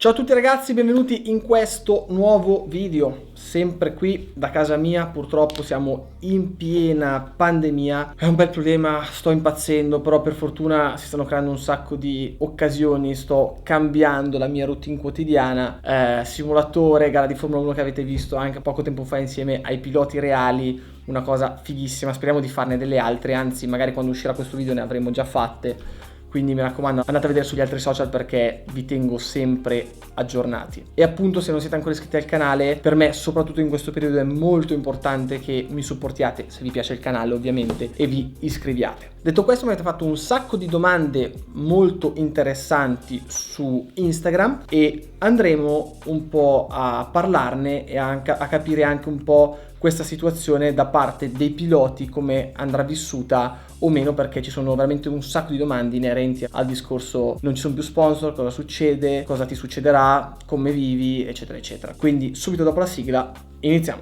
Ciao a tutti ragazzi, benvenuti in questo nuovo video, sempre qui da casa mia. Purtroppo siamo in piena pandemia, è un bel problema, sto impazzendo, però per fortuna si stanno creando un sacco di occasioni, sto cambiando la mia routine quotidiana, simulatore, gara di Formula 1 che avete visto anche poco tempo fa insieme ai piloti reali, una cosa fighissima, speriamo di farne delle altre, anzi magari quando uscirà questo video ne avremo già fatte. Quindi mi raccomando, andate a vedere sugli altri social perché vi tengo sempre aggiornati. E appunto, se non siete ancora iscritti al canale, per me soprattutto in questo periodo è molto importante che mi supportiate, se vi piace il canale ovviamente, e vi iscriviate. Detto questo, mi avete fatto un sacco di domande molto interessanti su Instagram e andremo un po' a parlarne e a capire anche un po' questa situazione da parte dei piloti, come andrà vissuta o meno, perché ci sono veramente un sacco di domande inerenti al discorso non ci sono più sponsor, cosa succede, cosa ti succederà, come vivi, eccetera eccetera. Quindi subito dopo la sigla iniziamo.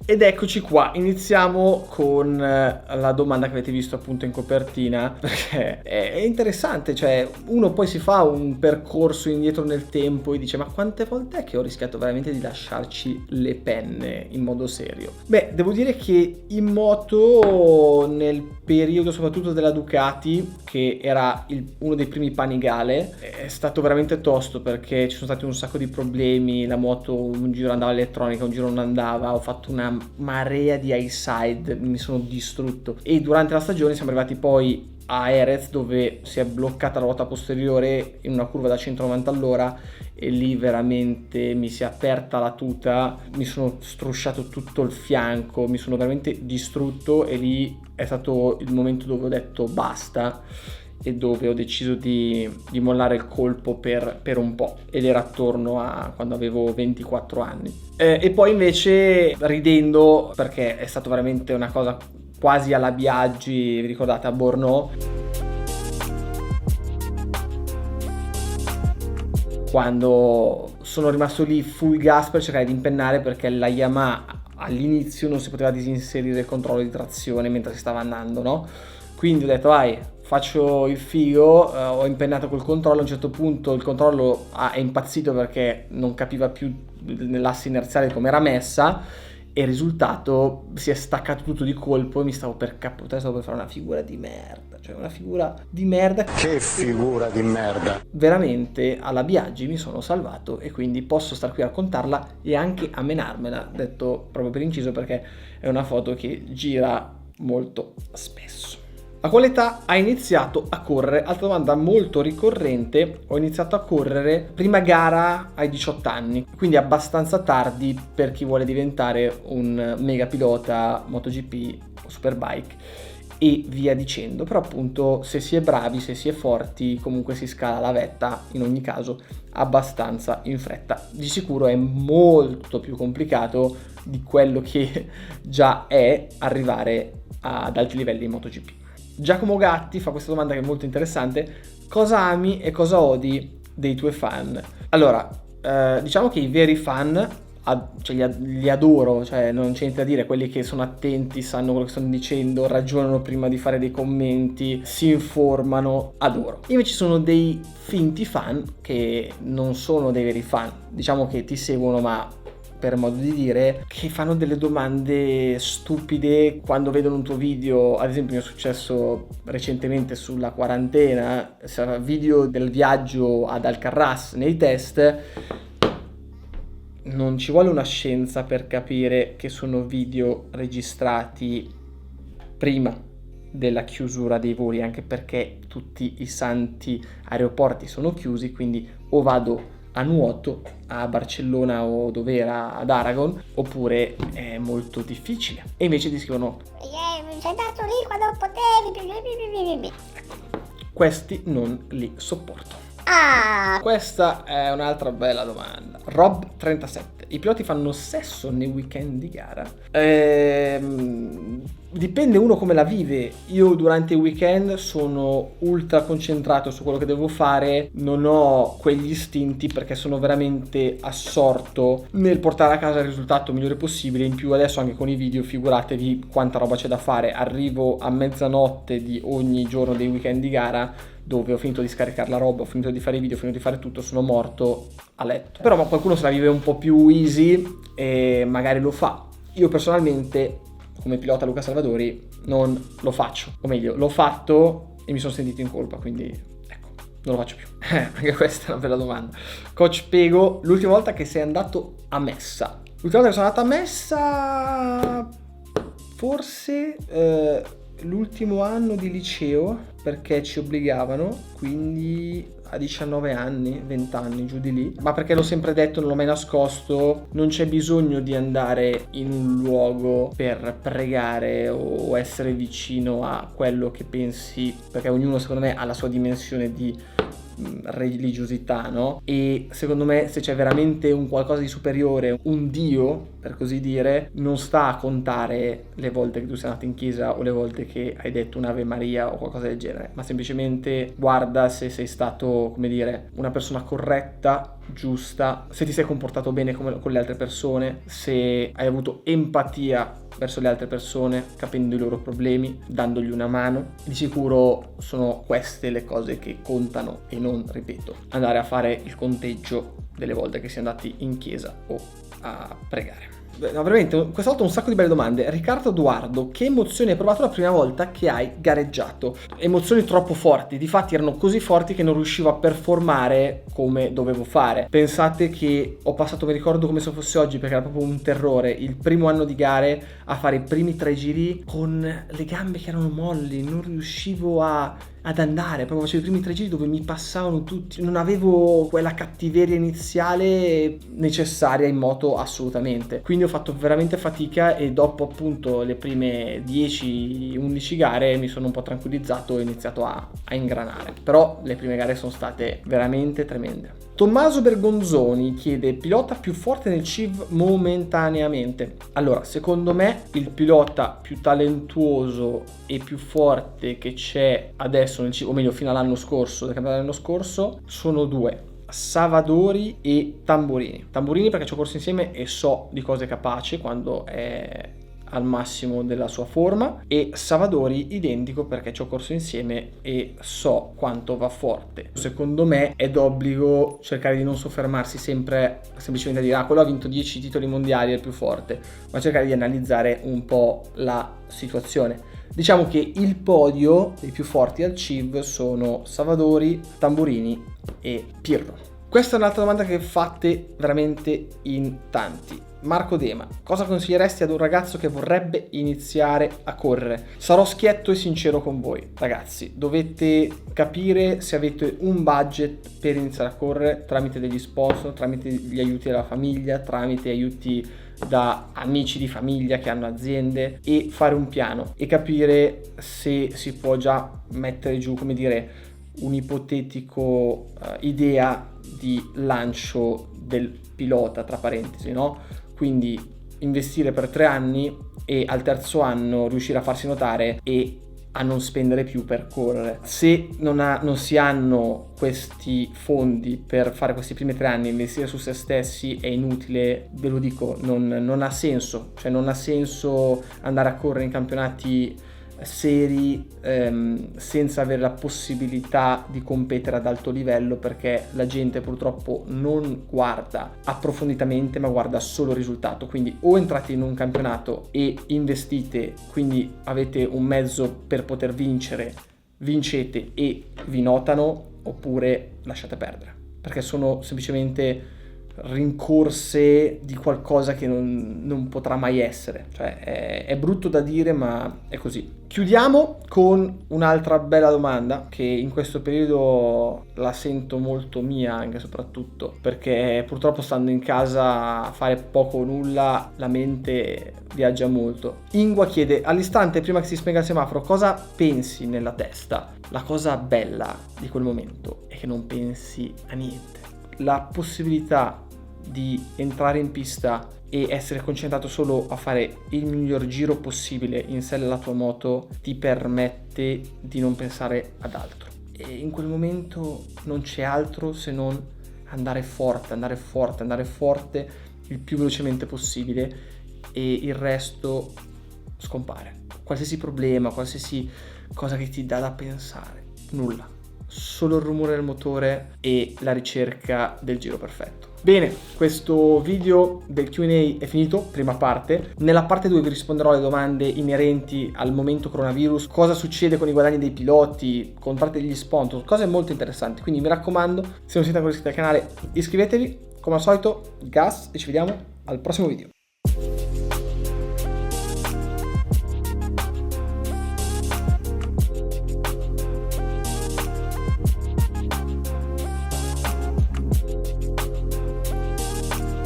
Ed eccoci qua, iniziamo con la domanda che avete visto appunto in copertina, perché è interessante, cioè uno poi si fa un percorso indietro nel tempo e dice: ma quante volte è che ho rischiato veramente di lasciarci le penne in modo serio? Beh, devo dire che in moto, nel periodo soprattutto della Ducati, che era uno dei primi Panigale, è stato veramente tosto perché ci sono stati un sacco di problemi, la moto un giro andava elettronica, un giro non andava, ho fatto una marea di high side, mi sono distrutto. E durante la stagione siamo arrivati poi a Jerez, dove si è bloccata la ruota posteriore in una curva da 190 all'ora e lì veramente mi si è aperta la tuta, mi sono strusciato tutto il fianco, mi sono veramente distrutto e lì è stato il momento dove ho detto basta e dove ho deciso di mollare il colpo per un po', ed era attorno a quando avevo 24 anni. E poi invece, ridendo, perché è stato veramente una cosa quasi alla Biaggi, vi ricordate, a Bornò, quando sono rimasto lì full gas per cercare di impennare, perché la Yamaha all'inizio non si poteva disinserire il controllo di trazione mentre si stava andando, no? Quindi ho detto vai, faccio il figo, ho impennato col controllo. A un certo punto il controllo è impazzito perché non capiva più nell'asse inerziale come era messa, e il risultato si è staccato tutto di colpo e mi stavo per capottare, stavo per fare una figura di merda, cioè una figura di merda. Che figura di merda! Veramente alla Biaggi mi sono salvato e quindi posso star qui a raccontarla e anche a menarmela, detto proprio per inciso, perché è una foto che gira molto spesso. A quale età hai iniziato a correre? Altra domanda molto ricorrente. Ho iniziato a correre prima gara ai 18 anni, quindi abbastanza tardi per chi vuole diventare un mega pilota MotoGP o Superbike e via dicendo. Però appunto, se si è bravi, se si è forti, comunque si scala la vetta in ogni caso abbastanza in fretta. Di sicuro è molto più complicato di quello che già è arrivare ad alti livelli in MotoGP. Giacomo Gatti fa questa domanda che è molto interessante: cosa ami e cosa odi dei tuoi fan? Allora, diciamo che i veri fan, cioè li adoro, cioè non c'è niente da dire, quelli che sono attenti, sanno quello che stanno dicendo, ragionano prima di fare dei commenti, si informano, adoro. Invece ci sono dei finti fan che non sono dei veri fan, diciamo che ti seguono ma per modo di dire, che fanno delle domande stupide quando vedono un tuo video. Ad esempio mi è successo recentemente sulla quarantena, video del viaggio ad Alcarràs nei test. Non ci vuole una scienza per capire che sono video registrati prima della chiusura dei voli, anche perché tutti i santi aeroporti sono chiusi, quindi o vado a nuoto a Barcellona o dove era ad Aragon, oppure è molto difficile. E invece ti scrivono sei andato lì quando potevi. Ecco, questi non li sopporto. Questa è un'altra bella domanda. Rob37: I piloti fanno sesso nei weekend di gara? Dipende uno come la vive. Io durante i weekend sono ultra concentrato su quello che devo fare, non ho quegli istinti perché sono veramente assorto nel portare a casa il risultato migliore possibile. In più adesso anche con i video, figuratevi quanta roba c'è da fare. Arrivo a mezzanotte di ogni giorno dei weekend di gara, dove ho finito di scaricare la roba, ho finito di fare i video, ho finito di fare tutto, sono morto a letto. Però qualcuno se la vive un po' più easy e magari lo fa. Io personalmente, come pilota Luca Salvadori, non lo faccio, o meglio, l'ho fatto e mi sono sentito in colpa, quindi ecco, non lo faccio più. Anche questa è una bella domanda. Coach Pego, l'ultima volta che sei andato a messa? L'ultima volta che sono andato a messa, forse l'ultimo anno di liceo, perché ci obbligavano, quindi a 19 anni, 20 anni, giù di lì, ma perché l'ho sempre detto, non l'ho mai nascosto, non c'è bisogno di andare in un luogo per pregare o essere vicino a quello che pensi, perché ognuno secondo me ha la sua dimensione di religiosità, no? E secondo me se c'è veramente un qualcosa di superiore, un Dio per così dire, non sta a contare le volte che tu sei andato in chiesa o le volte che hai detto un'Ave Maria o qualcosa del genere, ma semplicemente guarda se sei stato, come dire, una persona corretta, giusta, se ti sei comportato bene con le altre persone, se hai avuto empatia verso le altre persone, capendo i loro problemi, dandogli una mano. Di sicuro sono queste le cose che contano e non, ripeto, andare a fare il conteggio delle volte che si è andati in chiesa o a pregare. No, veramente, questa volta un sacco di belle domande. Riccardo Edoardo, che emozioni hai provato la prima volta che hai gareggiato? Emozioni troppo forti, difatti erano così forti che non riuscivo a performare come dovevo fare. Pensate che ho passato, mi ricordo come se fosse oggi, perché era proprio un terrore, il primo anno di gare a fare i primi 3 giri con le gambe che erano molli, non riuscivo ad andare, proprio facevo i primi 3 giri dove mi passavano tutti, non avevo quella cattiveria iniziale necessaria in moto assolutamente, quindi ho fatto veramente fatica e dopo appunto le prime 10-11 gare mi sono un po' tranquillizzato e ho iniziato a ingranare, però le prime gare sono state veramente tremende. Tommaso Bergonzoni chiede: pilota più forte nel CIV momentaneamente? Allora, secondo me il pilota più talentuoso e più forte che c'è adesso nel CIV, o meglio fino all'anno scorso, del campionato dell'anno scorso, sono due: Savadori e Tamburini. Tamburini perché ci ho corso insieme e so di cosa è capace quando è al massimo della sua forma, e Savadori identico perché ci ho corso insieme e so quanto va forte. Secondo me è d'obbligo cercare di non soffermarsi sempre semplicemente a dire quello ha vinto 10 titoli mondiali, è il più forte, ma cercare di analizzare un po' la situazione. Diciamo che il podio dei più forti al CIV sono Savadori, Tamburini e Pirro. Questa è un'altra domanda che fate veramente in tanti. Marco Dema: cosa consiglieresti ad un ragazzo che vorrebbe iniziare a correre? Sarò schietto e sincero con voi, ragazzi. Dovete capire se avete un budget per iniziare a correre tramite degli sponsor, tramite gli aiuti della famiglia, tramite aiuti da amici di famiglia che hanno aziende, e fare un piano e capire se si può già mettere giù, come dire, un ipotetico idea di lancio del pilota, tra parentesi, no? Quindi investire per 3 anni e al terzo anno riuscire a farsi notare e a non spendere più per correre. Se non si hanno questi fondi per fare questi primi 3 anni, investire su se stessi è inutile, ve lo dico, non ha senso. Cioè non ha senso andare a correre in campionati seri senza avere la possibilità di competere ad alto livello, perché la gente purtroppo non guarda approfonditamente ma guarda solo il risultato. Quindi o entrate in un campionato e investite, quindi avete un mezzo per poter vincere, vincete e vi notano, oppure lasciate perdere, perché sono semplicemente rincorse di qualcosa che non potrà mai essere. Cioè è brutto da dire ma è così. Chiudiamo con un'altra bella domanda che in questo periodo la sento molto mia, anche e soprattutto perché purtroppo stando in casa a fare poco o nulla la mente viaggia molto. Ingua chiede: all'istante prima che si spenga il semaforo cosa pensi nella testa? La cosa bella di quel momento è che non pensi a niente. La possibilità di entrare in pista e essere concentrato solo a fare il miglior giro possibile in sella alla tua moto ti permette di non pensare ad altro. E in quel momento non c'è altro se non andare forte il più velocemente possibile, e il resto scompare. Qualsiasi problema, qualsiasi cosa che ti dà da pensare, nulla. Solo il rumore del motore e la ricerca del giro perfetto. Bene, questo video del Q&A è finito, prima parte. Nella parte 2 vi risponderò alle domande inerenti al momento coronavirus, cosa succede con i guadagni dei piloti, contratti degli sponsor, cose molto interessanti. Quindi mi raccomando, se non siete ancora iscritti al canale, iscrivetevi. Come al solito, gas, e ci vediamo al prossimo video.